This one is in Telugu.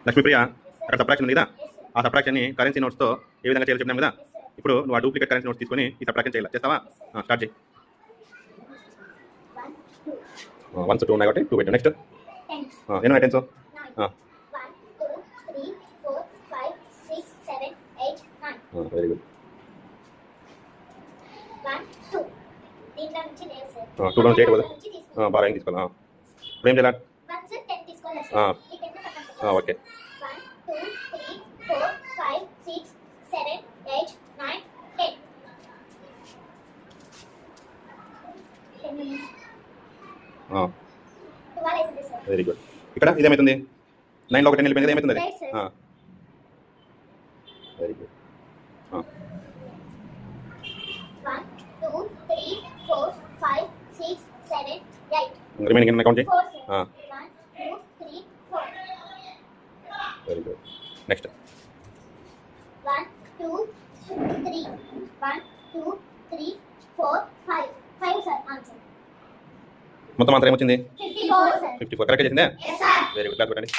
లక్ష్మీప్రియ అక్కడ సబ్ట్రాక్షన్ ఉంది కదా, ఆ సబ్ట్రాక్షన్ని కరెన్సీ నోట్స్తో ఏ విధంగా చేయాలో చెప్పినాం కదా. ఇప్పుడు నువ్వు ఆ డూప్లికేట్ కరెన్సీ నోట్స్ తీసుకొని ఈ సబ్ట్రాక్షన్ చేయాలి. చేస్తావా? స్టార్ట్ చేయి. 1 2 ఉన్నాయి కాబట్టి 2 పెట్టు. నెక్స్ట్ ఎన్నో టెన్స్? 1 2 3 4 5 6 7 8 9. Very good. 1 2 దీంట్లో నుంచి లేదు సార్. 2 లో చేయకూడదు. బాగా ఏం తీసుకోవాలి. ఇప్పుడు ఏం చేయాలి? 1 సార్ 10 తీసుకోవాలి సార్. ఈ 10 పక్కన ఓకే. 1 2 3 4 5 6 7 8 9 10. 10 minutes. 12 అవుతుంది సార్. Very good. ఇక్కడ ఇదేమవుతుంది? 9 లో ఒక 10 వెళ్ళిపోయింది కదా, ఏమవుతుంది? Right, sir. Very good. 1 2 3 4 5 6 7 8. Remaining ఎన్ని కౌంట్ చేయి. 4 sir. 1 2 3 4. Very good. Next 1 2 3 1 2 3 4 5 5 sir. Answer మొత్తం అంతా ఏమొచ్చింది? 54 sir. 54. కరెక్ట్ చేసిందే. Yes sir. Very good. Class పెట్టండి.